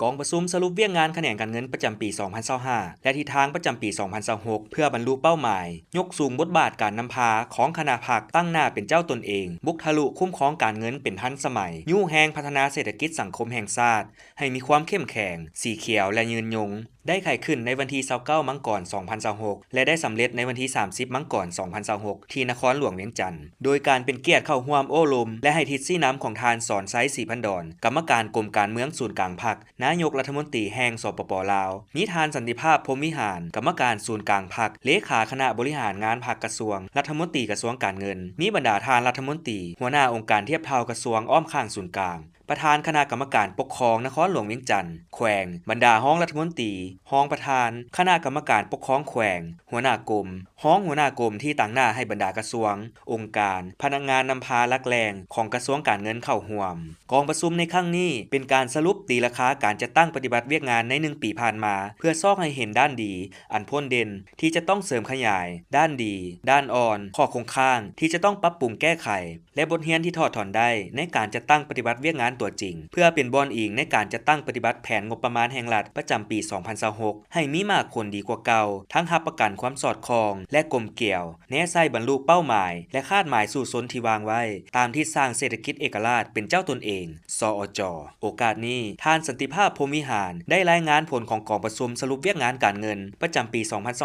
กองประชุมสรุปเวียกงานแขนงการเงินประจำปี 2025 และทิศทางประจำปี 2026 เพื่อบรรลุเป้าหมายยกสูงบทบาทการนำพาของคณะพรรคตั้งหน้าเป็นเจ้าตนเองบุกทะลุคุ้มครองการเงินเป็นทันสมัยยู่แฮงพัฒนาเศรษฐกิจสังคมแห่งชาติให้มีความเข้มแข็งสีเขียวและยืนยงได้ไขขึ้นในวันที่29มังกร2026และได้สำเร็จในวันที่30มังกร2026ที่นครหลวงเวียงจันทน์โดยการเป็นเกียรติเข้าร่วมโอ้ลมและให้ทิศซี่น้ำของทานสอนไซศรีพันดรกรรมการกรมการเมืองศูนย์กลางพรรคนายกรัฐมนตรีแห่งสปป.ลาวมีทานสันติภาพพรหมวิหารกรรมการศูนย์กลางพรรคเลขาคณะบริหารงานพรรคกระทรวงรัฐมนตรีกระทรวงการเงินมีบรรดาทานรัฐมนตรีหัวหน้าองค์การเทียบเท่ากระทรวงอ้อมข้างศูนย์กลางประธานคณะกรรมการปกครองนครหลวงเวียงจันทน์แขวงบรรดาห้องรัฐมนตรีห้องประธานคณะกรรมการปกครองแขวงหัวหน้ากรมห้องหัวหน้ากรมที่ต่างหน้าให้บรรดากระทรวงองค์การพนักงานนำพาหลักแรงของกระทรวงการเงินเข้าร่วมกองประชุมในครั้งนี้เป็นการสรุปตีราคาการจัดตั้งปฏิบัติเวียกงานใน1ปีผ่านมาเพื่อซอกให้เห็นด้านดีอันพ้นเด่นที่จะต้องเสริมขยายด้านดีด้านอ่อนข้อคงค้างที่จะต้องปรับปรุงแก้ไขและบทเรียนที่ถอดถอนได้ในการจัดตั้งปฏิบัติเวียกงานตัวจริงเพื่อเป็นบอนอิงในการจัดตั้งปฏิบัติแผนงบประมาณแห่งรัฐประจำปี 2026ให้มีมากคนดีกว่าเก่าทั้งรับประกันความสอดคล้องและกลมเกี่ยวแน่ใส่บรรลุเป้าหมายและคาดหมายสู่สนที่วางไว้ตามที่สร้างเศรษฐกิจเอกราชเป็นเจ้าตนเองสอจ.โอกาสนี้ท่านสันติภาพพรหมวิหารได้รายงานผลของกองประชุมสรุปเวียกงานการเงินประจำปี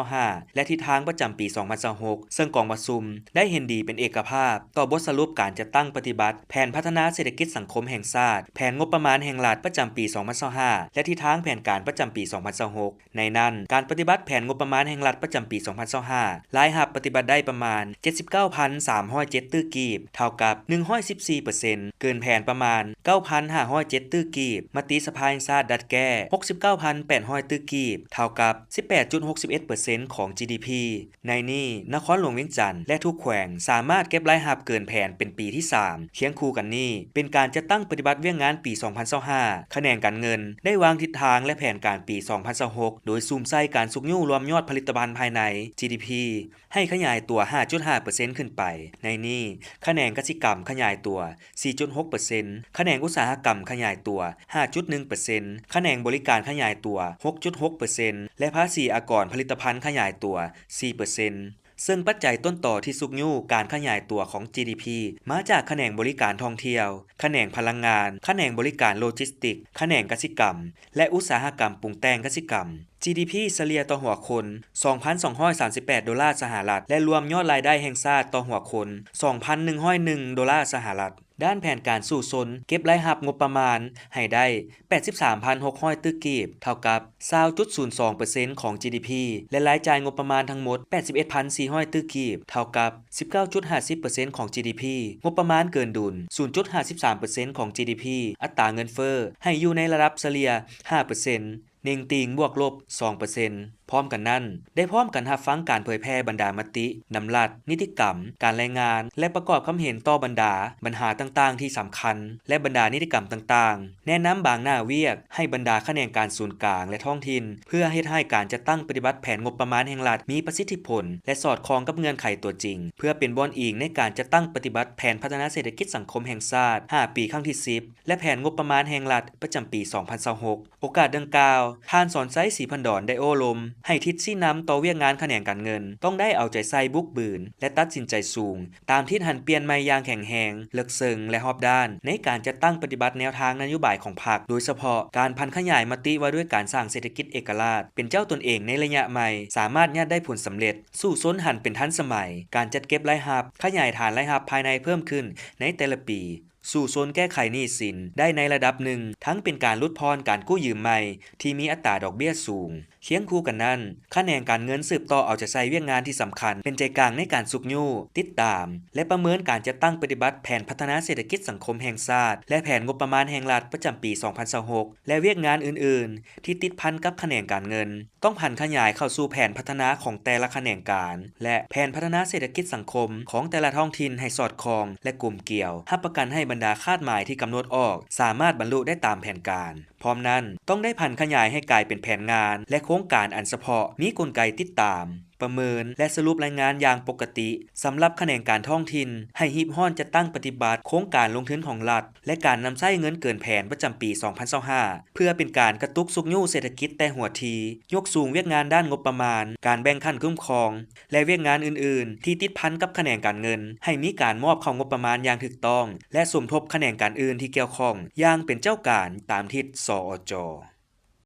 2025 และทิศทางประจำปี 2026 ซึ่งกองประชุมได้เห็นดีเป็นเอกภาพต่อบทสรุปการจัดตั้งปฏิบัติแผนพัฒนาเศรษฐกิจสังคมแห่งชาติแผนงบประมาณแห่งรัฐประจำปี 2025 และทิศทางแผนการประจำปี 2026 ในนั้นการปฏิบัติแผนงบประมาณแห่งรัฐประจำปี 2025 รายรับปฏิบัติได้ประมาณ 79,307 ตื้อกีบเท่ากับ 114% เกินแผนประมาณ 9,507 ตื้อกีบมติสภาแห่งชาติดัดแก้ 69,800 ตื้อกีบเท่ากับ 18.61% ของ GDP ในนี้นครหลวงเวียงจันทน์และทุกแขวงสามารถเก็บรายรับเกินแผนเป็นปีที่ 3 เคียงคู่กันนี้เป็นการจัดตั้งปฏิบัติเวียกงานปี 2025 แขนงการเงินได้วางทิศทางและแผนการปี 2026 โดยซูมใส่การสุกยู่รวมยอดผลิตภัณฑ์ภายใน GDP ให้ขยายตัว 5.5% ขึ้นไปในนี้แขนงกสิกรรมขยายตัว 4.6% แขนงอุตสาหกรรมขยายตัว 5.1% แขนงบริการขยายตัว 6.6% และภาษีอากรผลิตภัณฑ์ขยายตัว 4%ซึ่งปัจจัยต้นต่อที่สุกยู่การขยายตัวของ GDP มาจากแขนงบริการท่องเที่ยวแขนงพลังงานแขนงบริการโลจิสติกแขนงกสิกรรมและอุตสาหกรรมปรุงแต่งกสิกรรม GDP เฉลี่ยต่อหัวคน $2,238 ดอลลาร์สหรัฐและรวมยอดรายได้แห่งชาติต่อหัวคน $2,101 ดอลลาร์สหรัฐด้านแผนการสู่ชนเก็บรายรับงบประมาณให้ได้ 83,600 ตื้อกีบเท่ากับ 20.02% ของ GDP และรายจ่ายงบประมาณทั้งหมด 81,400 ตื้อกีบเท่ากับ 19.50% ของ GDP งบประมาณเกินดุล 0.53% ของ GDP อัตราเงินเฟ้อให้อยู่ในระดับเฉลี่ย 5%เน่งติงบวกลบ 2%พร้อมกันนั้นได้พร้อมกันรับฟังการเผยแพร่บรรดามตินำรัฐนิติกรรมการรายงานและประกอบคำเห็นต่อบรรดาปัญหาต่างๆที่สำคัญและบรรดานิติกรรมต่างๆแนะนำบางหน้าเวียกให้บรรดาแขนงการศูนย์กลางและท้องถิ่นเพื่อเฮ็ดให้การจัดตั้งปฏิบัติแผนงบประมาณแห่งรัฐมีประสิทธิผลและสอดคล้องกับเงื่อนไขตัวจริงเพื่อเป็นบ่อนอิงในการจัดตั้งปฏิบัติแผนพัฒนาเศรษฐกิจสังคมแห่งชาติ5ปีครั้งที่10และแผนงบประมาณแห่งรัฐประจำปี 2026 โอกาสดังกล่าวท่านสอนไซศรีพันดรได้โอ้ลมให้ทิศซี่นำต่อเวียกงานแขนงการเงินต้องได้เอาใจใส่บุกบืนและตัดสินใจสูงตามทิศหันเปลี่ยนใหม่อย่างแข็งแรงเลิกเซิงและรอบด้านในการจัดตั้งปฏิบัติแนวทางนโยบายของพรรคโดยเฉพาะการพันขยายมติว่าด้วยการสร้างเศรษฐกิจเอกราชเป็นเจ้าตนเองในระยะใหม่สามารถยัดได้ผลสำเร็จสู่ซนหันเป็นทันสมัยการจัดเก็บรายรับขยายฐานรายรับภายในเพิ่มขึ้นในแต่ละปีสู่โซนแก้ไขหนี้สินได้ในระดับหนึ่งทั้งเป็นการลดพรการกู้ยืมใหม่ที่มีอัตราดอกเบี้ยสูงเคียงคู่กันนั้นแขนงการเงินสืบต่อเอาใจใส่เวียกงานที่สำคัญเป็นใจกลางในการสุกยู่ติดตามและประเมินการจัดตั้งปฏิบัติแผนพัฒนาเศรษฐกิจสังคมแห่งชาติและแผนงบประมาณแห่งรัฐประจำปี 2026 และเวียกงานอื่นๆที่ติดพันกับแขนงการเงินต้องพันขยายเข้าสู่แผนพัฒนาของแต่ละแขนงการและแผนพัฒนาเศรษฐกิจสังคมของแต่ละท้องถิ่นให้สอดคล้องและกลุ่มเกี่ยวรับประกันให้บรรดาคาดหมายที่กำหนดออกสามารถบรรลุได้ตามแผนการ พร้อมนั้นต้องได้พันขยายให้กลายเป็นแผนงานและโครงการอันเฉพาะมีกลไกติดตามประเมินและสรุปรายงานอย่างปกติสำหรับแขนงการท้องถิ่นให้ฮีบฮ้อนจะตั้งปฏิบัติโครงการลงทุนของรัฐและการนำใช้เงินเกินแผนประจำปี 2025 เพื่อเป็นการกระตุกสุกยู่เศรษฐกิจแต่หัวทียกสูงเวียกงานด้านงบประมาณการแบ่งขั้นคุ้มครองและเวียกงานอื่นๆที่ติดพันกับแขนงการเงินให้มีการมอบเข้างบประมาณอย่างถูกต้องและสมทบแขนงการอื่นที่เกี่ยวข้องอย่างเป็นเจ้าการตามทิศสอจ